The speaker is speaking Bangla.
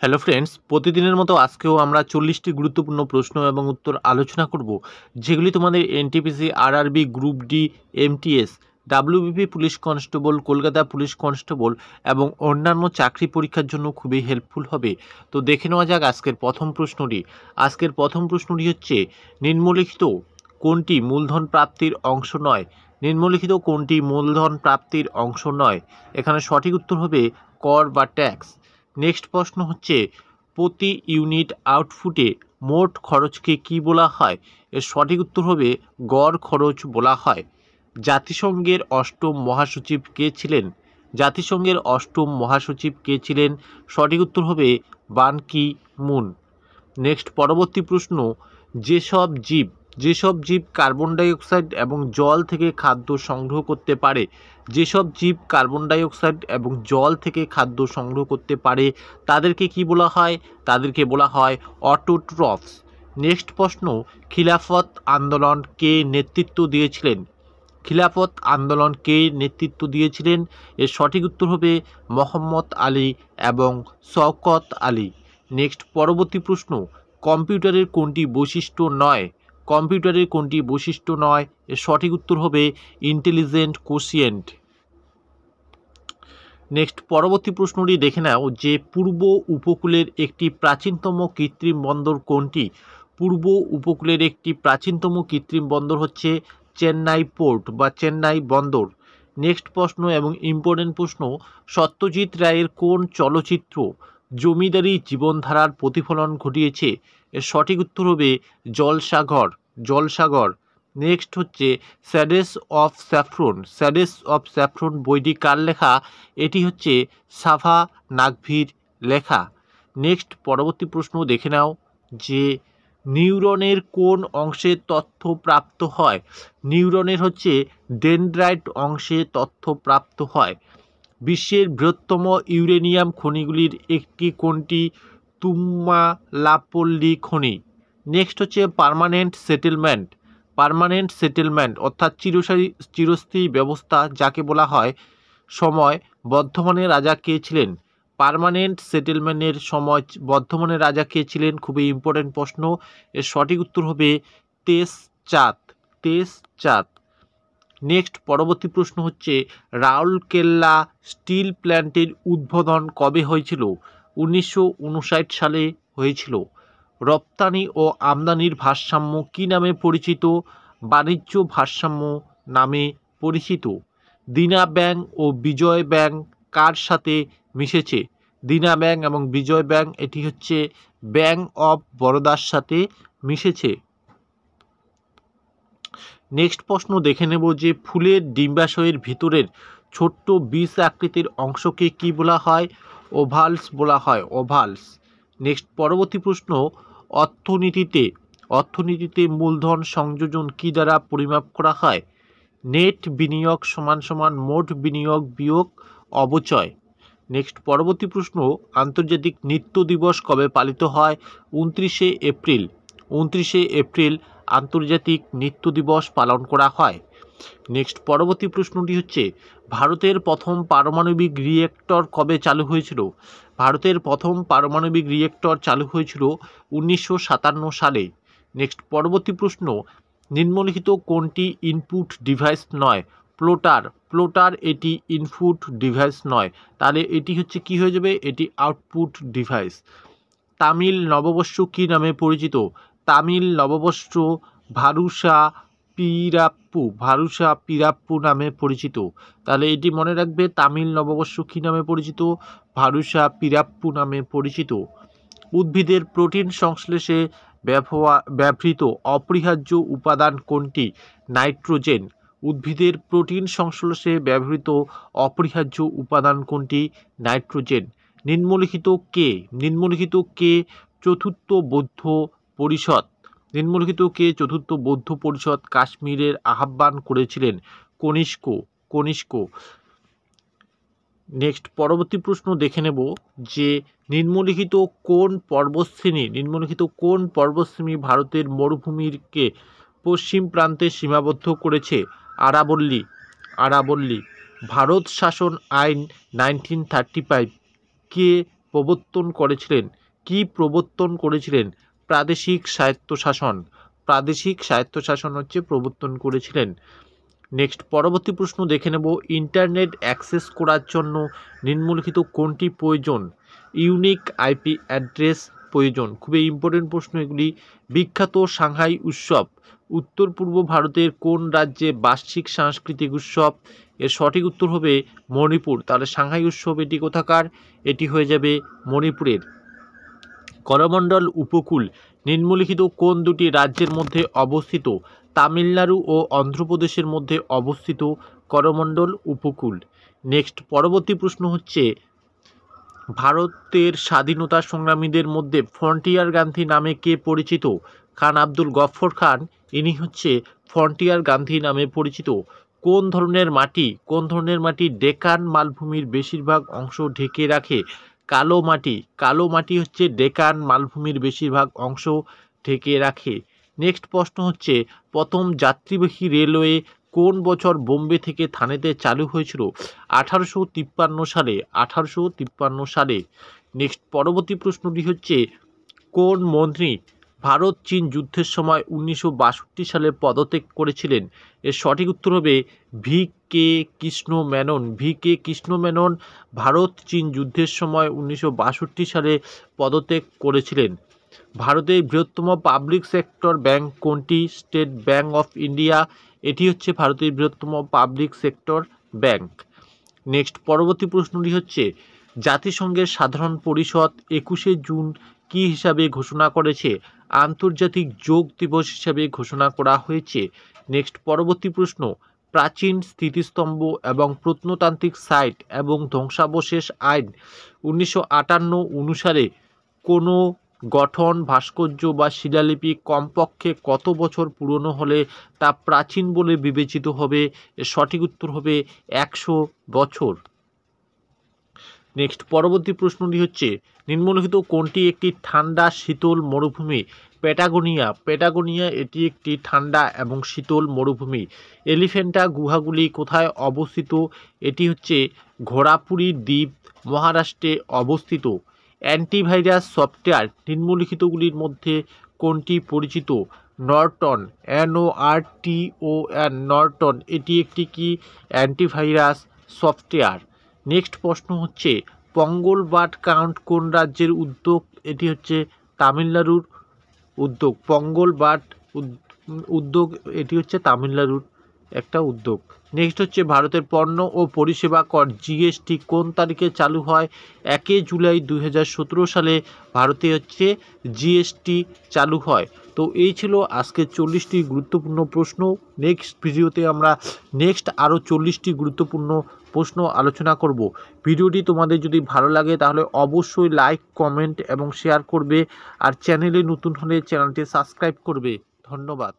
হ্যালো ফ্রেন্ডস, প্রতিদিনের মতো আজকেও আমরা 40টি গুরুত্বপূর্ণ প্রশ্ন এবং উত্তর আলোচনা করব, যেগুলি তোমাদের NTPC, RRB, group D, MTS, WBP police constable, Kolkata police constable এবং অন্যান্য চাকরি পরীক্ষার জন্য খুবই হেল্পফুল হবে। তো দেখে নেওয়া যাক আজকের প্রথম প্রশ্নটি। আজকের প্রথম প্রশ্নটি হচ্ছে, নিম্নলিখিত কোনটি মূলধন প্রাপ্তির অংশ নয়? নিম্নলিখিত কোনটি মূলধন প্রাপ্তির অংশ নয়? এখানে সঠিক উত্তর হবে কর বা ট্যাক্স। নেক্সট প্রশ্ন হচ্ছে, প্রতি ইউনিট আউটপুটে মোট খরচকে কি বলা হয়? এর সঠিক উত্তর হবে গড় খরচ বলা হয়। জাতিসংঘের অষ্টম মহাসচিব কে ছিলেন? জাতিসংঘের অষ্টম মহাসচিব কে ছিলেন? সঠিক উত্তর হবে বান কি মুন। নেক্সট পরবর্তী প্রশ্ন, যেসব জীব কার্বন ডাইঅক্সাইড এবং জল থেকে খাদ্য সংগ্রহ করতে পারে, যেসব জীব কার্বন ডাইঅক্সাইড এবং জল থেকে খাদ্য সংগ্রহ করতে পারে তাদেরকে কি বলা হয়? তাদেরকে বলা হয় অটোট্রফস। নেক্সট প্রশ্ন, খিলাফত আন্দোলন কে নেতৃত্ব দিয়েছিলেন? খিলাফত আন্দোলন কে নেতৃত্ব দিয়েছিলেন? এর সঠিক উত্তর হবে মোহাম্মদ আলী এবং শওকত আলী। নেক্সট পরবর্তী প্রশ্ন, কম্পিউটারের কোনটি বৈশিষ্ট্য নয়? কম্পিউটারের কোনটি বৈশিষ্ট্য নয়? এর সঠিক উত্তর হবে ইন্টেলিজেন্ট কোশিয়েন্ট। নেক্সট পরবর্তী প্রশ্নটি দেখে নাও যে পূর্ব উপকূলের একটি প্রাচীনতম কৃত্রিম বন্দর কোনটি? পূর্ব উপকূলের একটি প্রাচীনতম কৃত্রিম বন্দর হচ্ছে চেন্নাই পোর্ট বা চেন্নাই বন্দর। নেক্সট প্রশ্ন এবং ইম্পর্টেন্ট প্রশ্ন, সত্যজিৎ রায়ের কোন চলচ্চিত্র জমিদারি জীবনধারার প্রতিফলন ঘটিয়েছে? এর সঠিক উত্তর হবে জলসাঘর। জলসাঘর। নেক্সট হচ্ছে স্যাডেস অফ স্যাফরন। স্যাডেস অফ স্যাফরন বইটি কার লেখা? এটি হচ্ছে সাভা নাকভির লেখা। নেক্সট পরবর্তী প্রশ্ন দেখে নাও যে নিউরনের কোন অংশে তথ্য প্রাপ্ত হয়? নিউরনের হচ্ছে ডেনড্রাইট অংশে তথ্য প্রাপ্ত হয়। বিশ্বের বৃহত্তম ইউরেনিয়াম খনিগুলির একটি কোনটি? তুম্মালাপল্লী খনি। নেক্সট হচ্ছে পার্মানেন্ট সেটেলমেন্ট। পার্মানেন্ট সেটেলমেন্ট অর্থাৎ চিরস্থায়ী ব্যবস্থা যাকে বলা হয় সময়, বর্ধমানের রাজা কে ছিলেন? পার্মানেন্ট সেটেলমেন্টের সময় বর্ধমানের রাজা কে ছিলেন? খুবই ইম্পর্টেন্ট প্রশ্ন। এর সঠিক উত্তর হবে তেজচাঁদ। তেজচাঁদ। নেক্সট পরবর্তী প্রশ্ন হচ্ছে, রাউরকেল্লা স্টিল প্ল্যান্টের উদ্বোধন কবে হয়েছিল? 1959 সালে হয়েছিল। রপ্তানি ও আমদানির ভারসাম্য কী নামে পরিচিত? বাণিজ্য ভারসাম্য নামে পরিচিত। দেনা ব্যাংক ও বিজয় ব্যাংক কার সাথে মিশেছে? দেনা ব্যাংক এবং বিজয় ব্যাংক এটি হচ্ছে ব্যাংক অফ বরোদার সাথে মিশেছে। নেক্সট প্রশ্ন দেখে নেব যে ফুলের ডিম্বাশয়ের ভিতরের ছোট্ট বীজ আকৃতির অংশকে কি বলা হয়? ওভালস বলা হয়, ওভালস। নেক্সট পরবর্তী প্রশ্ন, অর্থনীতিতে মূলধন সংযোজন কি দ্বারা পরিমাপ করা হয়? নেট বিনিয়োগ সমান সমান মোট বিনিয়োগ বিয়োগ অবচয়। নেক্সট পরবর্তী প্রশ্ন, আন্তর্জাতিক নৃত্য দিবস কবে পালিত হয়? 29শে এপ্রিল। 29শে এপ্রিল আন্তর্জাতিক নৃত্য দিবস পালন করা হয়। নেক্সট পরবর্তী প্রশ্নটি হচ্ছে, ভারতের প্রথম পারমাণবিক রিয়েক্টর কবে চালু হয়েছিল? ভারতের প্রথম পারমাণবিক রিয়েক্টর চালু হয়েছিল 1957 সালে। নেক্সট পরবর্তী প্রশ্ন, নিম্নলিখিত কোনটি ইনপুট ডিভাইস নয়? প্লোটার। প্লোটার এটি ইনপুট ডিভাইস নয়, তাহলে এটি হচ্ছে কি হয়ে যাবে? এটি আউটপুট ডিভাইস। তামিল নববর্ষ কী নামে পরিচিত? তামিল নববর্ষ ভারুসা পিরাপ্পু। ভারুসা পিরাপ্পু নামে পরিচিত। তাহলে এটি মনে রাখবে, তামিল নববর্ষ কী নামে পরিচিত? ভারুসা পিরাপ্পু নামে পরিচিত। উদ্ভিদের প্রোটিন সংশ্লেষে ব্যবহৃত অপরিহার্য উপাদান কোনটি? নাইট্রোজেন। উদ্ভিদের প্রোটিন সংশ্লেষে ব্যবহৃত অপরিহার্য উপাদান কোনটি? নাইট্রোজেন। নিম্নলিখিত কে চতুর্থ বৌদ্ধ পরিষদ? নিম্নলিখিত কে চতুর্থ বৌদ্ধ পরিষদ কাশ্মীরের আহ্বান করেছিলেন? কনিষ্ক। নেক্সট পরবর্তী প্রশ্ন দেখে নেব যে নিম্নলিখিত কোন পর্বতশ্রেণী ভারতের মরুভূমিকে পশ্চিম প্রান্তে সীমাবদ্ধ করেছে? আরাবল্লী। ভারত শাসন আইন 1935 কে প্রবর্তন করেছিলেন? কি প্রবর্তন করেছিলেন? প্রাদেশিক স্বায়ত্তশাসন। প্রাদেশিক স্বায়ত্তশাসন হচ্ছে প্রবর্তন করেছিলেন। নেক্সট পরবর্তী প্রশ্ন দেখে নেব, ইন্টারনেট অ্যাক্সেস করার জন্য নিম্নলিখিত কোনটি প্রয়োজন? ইউনিক আইপি অ্যাড্রেস প্রয়োজন। খুবই ইম্পর্টেন্ট প্রশ্ন এগুলি। বিখ্যাত সাংহাই উৎসব উত্তর পূর্ব ভারতের কোন রাজ্যে বার্ষিক সাংস্কৃতিক উৎসব? এর সঠিক উত্তর হবে মণিপুর। তাহলে সাংহাই উৎসব এটি কোথাকার? এটি হয়ে যাবে মণিপুরের। করমণ্ডল উপকূল নিম্নলিখিত কোন দুটি রাজ্যের মধ্যে অবস্থিত? তামিলনাড়ু ও অন্ধ্রপ্রদেশের মধ্যে অবস্থিত করমণ্ডল উপকূল। নেক্সট পরবর্তী প্রশ্ন হচ্ছে, ভারতের স্বাধীনতা সংগ্রামীদের মধ্যে ফ্রন্টিয়ার গান্ধী নামে কে পরিচিত? খান আব্দুল গফর খান, ইনি হচ্ছে ফ্রন্টিয়ার গান্ধী নামে পরিচিত। কোন ধরনের মাটি ডেকান মালভূমির বেশিরভাগ অংশ ঢেকে রাখে? কালো মাটি হচ্ছে ডেকান মালভূমির বেশিরভাগ অংশ ঢেকে রাখে। নেক্সট প্রশ্ন হচ্ছে, প্রথম যাত্রীবাহী রেলওয়ে কোন বছর বোম্বে থেকে থানেতে চালু হয়েছিল? 1853 সালে। নেক্সট পরবর্তী প্রশ্নটি হচ্ছে, কোন মন্ত্রী ভারত চীন যুদ্ধের সময় 1962 সালে পদত্যাগ করেছিলেন? এর সঠিক উত্তর হবে ভি কে কৃষ্ণ মেনন ভারত চীন যুদ্ধের সময় 1962 সালে পদত্যাগ করেছিলেন। ভারতের বৃহত্তম পাবলিক সেক্টর ব্যাংক কোনটি? স্টেট ব্যাংক অফ ইন্ডিয়া, এটি হচ্ছে ভারতের বৃহত্তম পাবলিক সেক্টর ব্যাংক। নেক্সট পরবর্তী প্রশ্নটি হচ্ছে, জাতিসংঘের সাধারণ পরিষদ 21শে জুন কি হিসাবে ঘোষণা করেছে? আন্তর্জাতিক যোগ দিবস হিসাবে ঘোষণা করা হয়েছে। নেক্সট পরবর্তী প্রশ্ন, প্রাচীন স্মৃতিস্তম্ভ এবং প্রত্নতান্ত্রিক সাইট এবং ধ্বংসাবশেষ আইন 1958 অনুসারে কোনো গঠন, ভাস্কর্য বা শিলালিপি কমপক্ষে কত বছর পুরনো হলে তা প্রাচীন বলে বিবেচিত হবে? এর সঠিক উত্তর হবে 100 বছর। নেক্সট পরবর্তী প্রশ্নটি হচ্ছে, নিম্নলিখিত কোনটি একটি ঠান্ডা শীতল মরুভূমি? প্যাটাগোনিয়া এটি একটি ঠান্ডা এবং শীতল মরুভূমি। এলিফ্যান্টা গুহাগুলি কোথায় অবস্থিত? এটি হচ্ছে ঘোড়াপুরী দ্বীপ, মহারাষ্ট্রে অবস্থিত। অ্যান্টিভাইরাস সফটওয়্যার নিম্নলিখিতগুলির মধ্যে কোনটি পরিচিত? নর্টন, NORTON, নর্টন এটি একটি কি অ্যান্টিভাইরাস সফটওয়্যার। নেক্সট প্রশ্ন হচ্ছে, পঙ্গল বার্ড কাউন্ট কোন রাজ্যের উদ্যোগ? এটি হচ্ছে তামিলনাড়ুর উদ্যোগ। পঙ্গল বার্ড উদ্যোগ এটি হচ্ছে তামিলনাড়ুর একটা উদ্যোগ। নেক্সট হচ্ছে, ভারতের পণ্য ও পরিষেবা কর GST কোন তারিখে চালু হয়? 1 জুলাই 2017 সালে ভারতে হচ্ছে GST চালু হয়। তো এই ছিল আজকে 40টি গুরুত্বপূর্ণ প্রশ্ন। নেক্সট ভিডিওতে আমরা আরও 40টি গুরুত্বপূর্ণ প্রশ্ন আলোচনা করব। ভিডিওটি তোমাদের যদি ভালো লাগে তাহলে অবশ্যই লাইক, কমেন্ট এবং শেয়ার করবে। আর চ্যানেলে নতুন হলে চ্যানেলটি সাবস্ক্রাইব করবে। ধন্যবাদ।